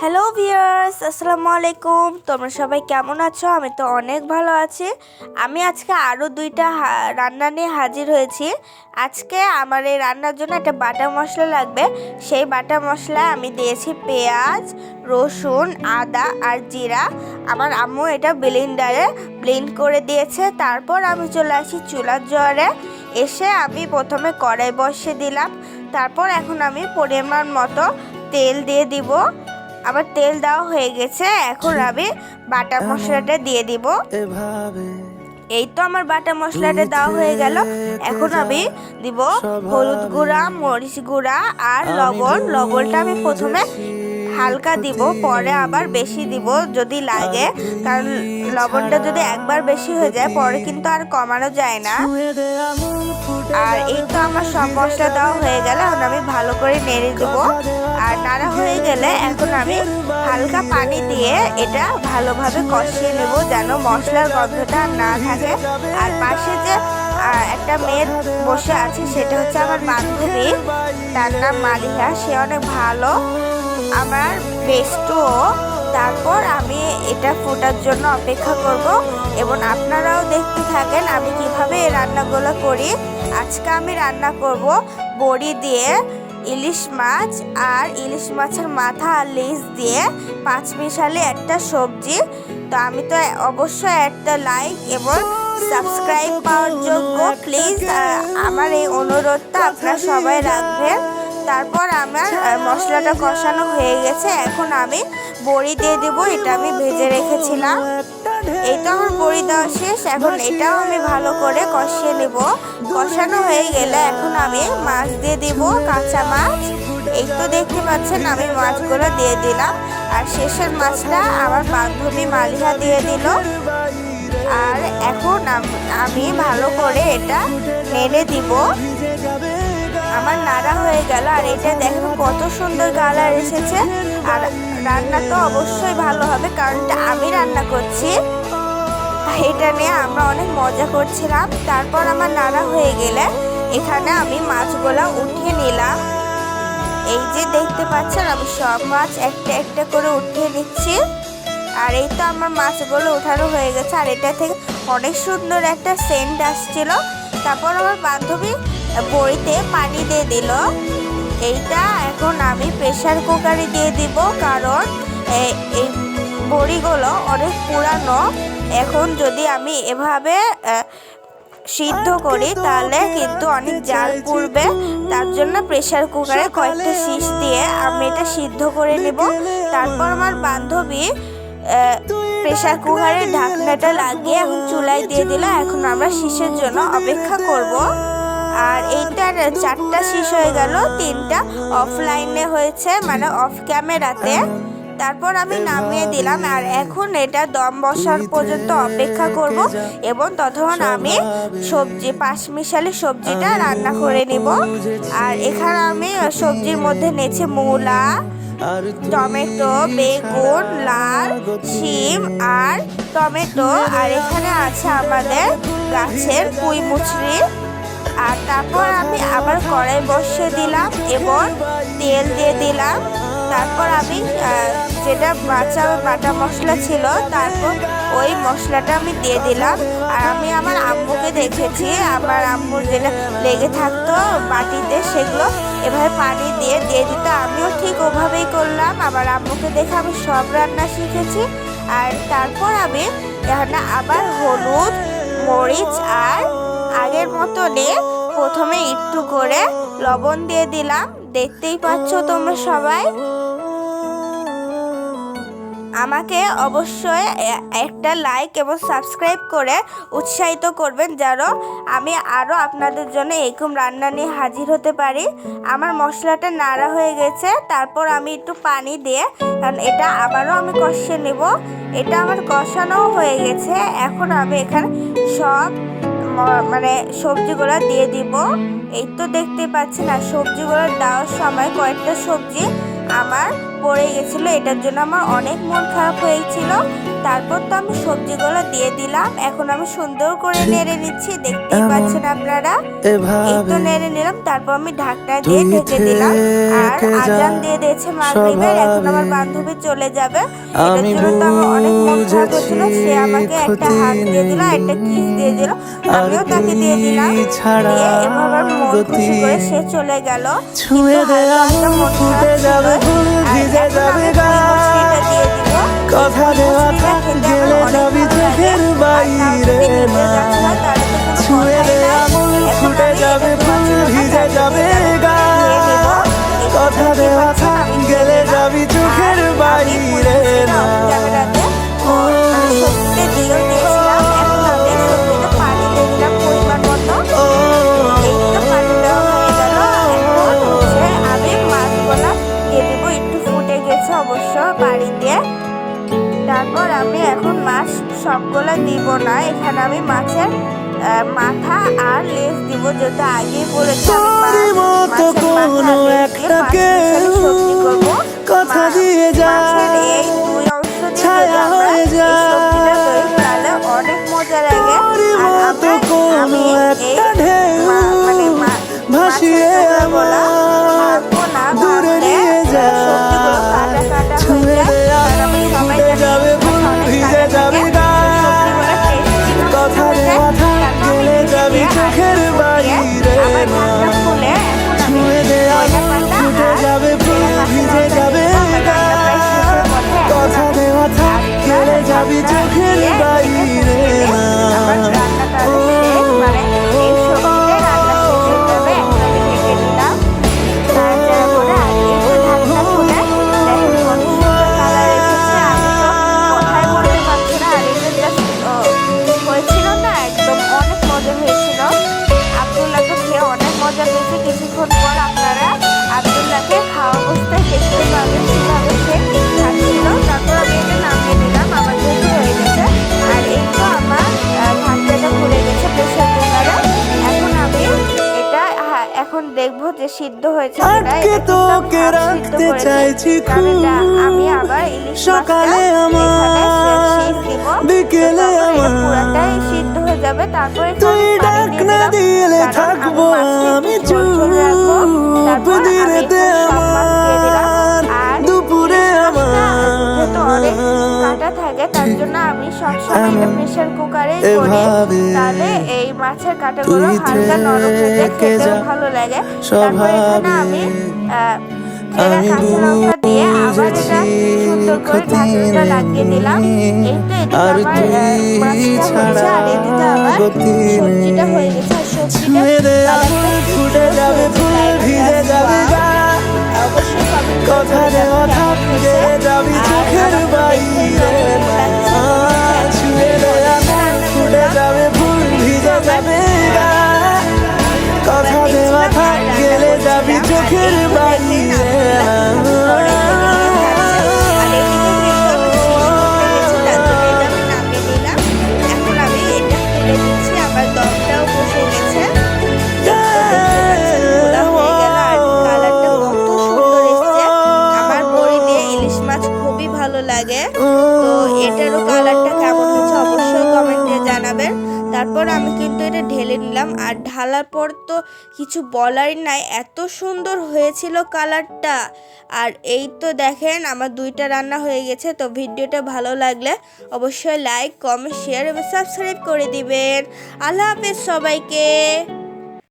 Hello viewers, আসসালামু আলাইকুম। তোমরা সবাই কেমন আছো? আমি তো অনেক ভালো আছি। আমি আজকে আরও দুইটা রান্না নিয়ে হাজির হয়েছি। আজকে আমার এই রান্নার জন্য একটা বাটা মশলা লাগবে। সেই বাটা মশলায় আমি দিয়েছি পেঁয়াজ, রসুন, আদা আর জিরা। আমার আম্মু এটা ব্লেন্ডারে ব্লেন্ড করে দিয়েছে। তারপর আমি চলে আসি চুলার জলে। এসে আমি প্রথমে কড়াই বসিয়ে দিলাম। তারপর এখন আমি পরিমাণ মতো তেল দিয়ে দিব। আবার তেল দেওয়া হয়ে গেছে। এখন আমি বাটা মশলাটা দিয়ে দিব। এই তো আমার বাটা মশলাটা দেওয়া হয়ে গেল। এখন আমি দিব হলুদ গুঁড়া, মরিচ গুঁড়া আর লবণটা আমি প্রথমে হালকা দিব, পরে আবার বেশি দিব যদি লাগে, কারণ লবণটা যদি একবার বেশি হয়ে যায় পরে কিন্তু আর কমানো যায় না। আর এই তো আমার সব মশলা দেওয়া হয়ে গেলে এখন আমি ভালো করে নেড়ে দেব। আর নাড়া হয়ে গেলে এখন আমি হালকা পানি দিয়ে এটা ভালোভাবে কষিয়ে নেব, যেন মশলার গন্ধটা না থাকে। আর পাশে যে একটা মেয়ে বসে আছে সেটা হচ্ছে আমার বান্ধবী, তার নাম মালিহা। সে অনেক ভালো, আমার বেস্টও। তারপর আমি এটা ফোটার জন্য অপেক্ষা করব এবং আপনারাও দেখতে থাকেন আমি কিভাবে এই রান্নাগুলো করি। আজকে আমি রান্না করব বড়ি দিয়ে ইলিশ মাছ আর ইলিশ মাছের মাথা আর লেজ দিয়ে পাঁচমিশালি একটা সবজি। তো আমি তো অবশ্যই একটা লাইক এবং সাবস্ক্রাইব পাওয়ার যোগ্য। প্লিজ আমার এই অনুরোধটা আপনারা সবাই রাখবেন। তারপর আমার মশলাটা কষানো হয়ে গেছে। এখন আমি বড়ি দিয়ে দেবো, এটা আমি ভেজে রেখেছিলাম। এইটা আমার বড়ি দেওয়া শেষ। এখন এটাও আমি ভালো করে কষিয়ে নেব। কষানো হয়ে গেলে এখন আমি মাছ দিয়ে দিব, কাঁচা মাছ। এই তো দেখতে পাচ্ছেন আমি মাছগুলো দিয়ে দিলাম। আর শেষের মাছটা আমার বান্ধবী মালিহা দিয়ে দিল। আর এখন আমি ভালো করে এটা নেড়ে দিব। আমার নাড়া হয়ে গেল। আর এটা দেখেন কত সুন্দর কালার এসেছে। আর রান্না তো অবশ্যই ভালো হবে, কারণ এটা আমি রান্না করছি। এটা নিয়ে আমরা অনেক মজা করছিলাম। তারপর আমার নাড়া হয়ে গেলে এখানে আমি মাছগুলো উঠিয়ে নিলাম। এই যে দেখতে পাচ্ছেন আমি সব মাছ একটা একটা করে উঠিয়ে নিচ্ছি। আর এই তো আমার মাছগুলো উঠানো হয়ে গেছে। আর এটা থেকে অনেক সুন্দর একটা সেন্ট আসছিল। তারপর আমার বান্ধবী বড়িতে পানি দিয়ে দিল। এইটা এখন আমি প্রেসার কুকারে দিয়ে দিব, কারণ এই বড়িগুলো অনেক পুরানো। এখন যদি আমি এভাবে সিদ্ধ করি তাহলে কিন্তু অনেক জাল পুড়বে। তার জন্য প্রেসার কুকারে কয়েকটা শীষ দিয়ে আমি এটা সিদ্ধ করে নেব। তারপর আমার বান্ধবী প্রেসার কুকারের ঢাকনাটা লাগিয়ে এখন চুলায় দিয়ে দিল। এখন আমরা শীষের জন্য অপেক্ষা করব। আর এইটার 4টা শীষ হয়ে গেল, 3টা অফলাইনে হয়েছে, মানে অফ ক্যামেরাতে। তারপর আমি নামিয়ে দিলাম। আর এখন এটা দম বসার পর্যন্ত অপেক্ষা করব এবং ততক্ষণ আমি পাঁচমিশালি সবজিটা রান্না করে নিব। আর এখানে আমি সবজির মধ্যে নিয়েছি মূলা, টমেটো, বেগুন, লাল শিম আর টমেটো। আর এখানে আছে আমাদের গাছের পুঁই মুচড়ি। আর তারপর আমি আবার কড়াই বসিয়ে দিলাম এবং তেল দিয়ে দিলাম। তারপর আমি যেটা বাটা মশলা ছিল তারপর ওই মশলাটা আমি দিয়ে দিলাম। আর আমি আমার আম্মুকে দেখেছি, আমার আম্মুর যেটা লেগে থাকতো বাটিতে সেগুলো এভাবে পানি দিয়ে দিত। আমিও ঠিক ওভাবেই করলাম। আমার আম্মুকে দেখে আমি সব রান্না শিখেছি। আর তারপর আমি এখানে আবার হলুদ, মরিচ আর আগের মতনে প্রথমে একটু করে লবণ দিয়ে দিলাম। দেখতেই পাচ্ছ তোমরা সবাই। আমাকে অবশ্যই একটা লাইক এবং সাবস্ক্রাইব করে উৎসাহিত করবেন, যেন আমি আরও আপনাদের জন্য এরকম রান্না নিয়ে হাজির হতে পারি। আমার মশলাটা নাড়া হয়ে গেছে। তারপর আমি একটু পানি দিয়ে এটা আবারও আমি কষিয়ে নেব। এটা আমার কষানোও হয়ে গেছে। এখন আমি এখানে সব সবজিগুলো দিয়ে দিব। এই তো দেখতে পাচ্ছেন। আর সবজিগুলো দেওয়ার সময় কয়েকটা সবজি আমার পড়ে গেছিলো, এটার জন্য আমার অনেক মন খারাপ হয়েছিল। তারপর তো আমি সবজিগুলো দিয়ে দিলাম। এখন আমি সুন্দর করে নেড়ে নিচ্ছি, দেখতেই পাচ্ছেন আপনারা। এই তো নেড়ে নিলাম, তারপর আমি ঢাকনা দিয়ে ঢেকে দিলাম। আর আজান দিয়ে দিয়েছে মাগরিবের। এখন আমার বান্ধবী চলে যাবে, এটার জন্য তো আমার অনেক মন খারাপ হচ্ছিল। সে আমাকে একটা হাত দিয়ে দিল, একটা কিস দিয়ে দিল, আমিও তাকে দিয়ে দিলাম। দিয়ে এভাবে মন খুশি করে সে চলে গেল। কিন্তু হালকা হালকা মন খারাপ ছিল। আর এখন আমি কি করছি, এটা দিয়ে দিব। কথা দেওয়া খেতে আমার অনেক ভালো লাগে। চোখের আর বাইরে নিতে যাচ্ছে না, তারা তো কোনো ছুঁয়ে কথাই দে নাই। আঙুল এখন ফুটে আমি যাবে, এটা ফুল ধোয়া ছিল না, ভিজে তার যাবে জন্য এটা গা। ধুয়ে নেব। কথা দেওয়া থাক গেলে যাবি চোখের বাইরে না। ক্যামেরাতে মানে সবজিতে দিয়েও দিয়েছিলাম। এখন আমি সবজিতে পানি দিয়ে দিলাম পরিমাণ মতো। এই তো পানি দেওয়া হয়ে গেল। এখন হচ্ছে আমি মাছগুলা দিয়ে দেবো, একটু ফুটে গেছে অবশ্য পানি দিয়ে। তারপর আমি এখন মাছ সবগুলো দিব না, এখানে আমি মাছের মাথা আর লেজ দিব, যেহেতু আগেই বলেছি আমি মাছের মাথা আর লেজ দিয়ে মাছ মিশালি সবজি করবো। কথা দিয়ে যা মাছের এই দুই অংশ দিয়ে যদি ছায়া আমরা হয়ে এই যা। সবজিটা করি তাহলে অনেক মজা লাগে। আর আমরা আমি এই মানে ভাসিয়ে মাছের চোখগুলা ভাঙবো না, দূরে ভাঙলে নিয়ে যা। সবজিগুলো কাটা কাটা হয়ে ছুঁয়ে যায়। দে কারণ আঙুল আমরা সবাই ফুটে জানি যাবে, ইলিশ ফুল মাছ অনেক ভিজে কাটা যাবে থাকে, গা। সবজিগুলো টেস্টই নষ্ট কথা হয়ে যায়। দেওয়া থাক তারপর আমি গেলে ঢেকে যাবি দিয়ে চোখের বাইরে আবার না। ঢাকনা খুলে এখন আমি ছুঁয়ে দে ধনিয়া আঙুল পাতা ফুটে আর যাবে, ফুল জিরা ভিজে মশলাটা যাবে দিয়ে আমার গা। রান্না প্রায় শেষের পথে। এখন কথা আমি দেওয়া থাক গেলে যাবি চোখের বাইরে না। আমার রান্নাটা শেষ, মানে এই সবজিতে রান্না শেষ হয়ে যাবে। এখন আমি ঢেকে দিলাম নাড়াচাড়া করে। আর এই তো ঢাকনা খুলে দেখেন কত সুন্দর কালার এসেছে। আমি তো কথাই বলতে পারছি না। আর এটা জাস্ট হয়েছিল না, একদম অনেক মজা হয়েছিল। আব্দুল্লাহ তো খেয়ে অনেক মজা পেয়েছে। কিছুক্ষণ পর আপনারা আব্দুল্লাহকে খাওয়া অবস্থায় দেখতে পাবেন কিভাবে সে খাচ্ছিল। তারপর আমি এটা নামিয়ে নিলাম, আমার যেহেতু হয়ে গেছে। আর এই তো আমার ঢাকনাটা খুলে গেছে প্রেসার কুকারে। এখন আমি এটা এখন দেখবো যে সিদ্ধ হয়েছে কিনা। আটকে এটা কিন্তু আমি তোকে হাফ সিদ্ধ রাখতে করেছি, চাইছি কারণ খুব। এটা আমি আবার ইলিশ সকালে মাছটা এখানে আমার শীষ দিব। বিকেলে তখন এটা আমার পুরাটাই সিদ্ধ হয়ে যাবে। তারপর এখানে তুই আমি পানি ডাক দিয়ে না দিলাম, দিলে কারণ আমি থাকবো মাছটা আমি একটু ঝোল ঝোল রাখবো। চুপ তারপর আমি দিনেতে এখানে সব মাছ দিয়ে দিলাম। আমার আর দুপুরে ইলিশ মাছটা আমার যেহেতু অনেক কাটা থাকে, তার জন্য আমি সবসময় এটা প্রেসার কুকারে করি। এভাবে তাহলে এই মাছের কাঁটাগুলো তুই হালকা নরম হয়ে যায়, থেকে খেতেও যা ভালো লাগে। তারপর এখানে স্বভাবে। আমি চেরা আমি কাঁচা লঙ্কা দিয়ে আবার বুঝেছি এটা সুন্দর করে ক্ষতি ঢাকনাটা লাগিয়ে দিলাম। নেই, এই তো এদিকে আর আমার তুই মাছটা হচ্ছে, ছাড়া আর এদিকে আবার গতি সবজিটা নেই। হয়ে গেছে। আর সবজিটা ছুঁয়ে দে কালারটা আঙুল কি ফুটে সুন্দর যাবে, হয়েছে, ফুল তাই না? ভিজে Just যাবে wow! গা। অবশ্যই কমেন্ট করে কথা বলে দেওয়া যাবেন থাক কেমন গেলে হয়েছে। যাবি আর চোখের আমার তো দেখতেই বাইরে লোভনীয় না। লাগছে। ছুঁয়ে দে আঙুল ফুটে যাবে, ফুল ভিজে যাবে গা। কথা দেওয়া থাক গেলে যাবি চোখের বাইরে না। আর এদিকে কিন্তু আমি শেষ করতে গেছি, তার জন্য এটা আমি নামিয়ে নিলাম। এখন আমি এটা খুলে দিচ্ছি, আমার দমটাও বসে গেছে। তো দেখতে পাচ্ছেন খোলা হয়ে গেল। আর কালারটা কত সুন্দর এসছে। আমার বড়ি দিয়ে ইলিশ মাছ খুবই ভালো লাগে। তো এটারও কালারটা কেমন হয়েছে অবশ্যই কমেন্টে জানাবেন। তারপর আমি কিন্তু এটা ঢেলে নিলাম। আর ঢালার পর তো কিছু বলারই নাই, এত সুন্দর হয়েছিল কালারটা। আর এই তো দেখেন আমার দুইটা রান্না হয়ে গেছে। তো ভিডিওটা ভালো লাগলে অবশ্যই লাইক, কমেন্ট, শেয়ার এবং সাবস্ক্রাইব করে দিবেন। আল্লাহ হাফেজ সবাইকে।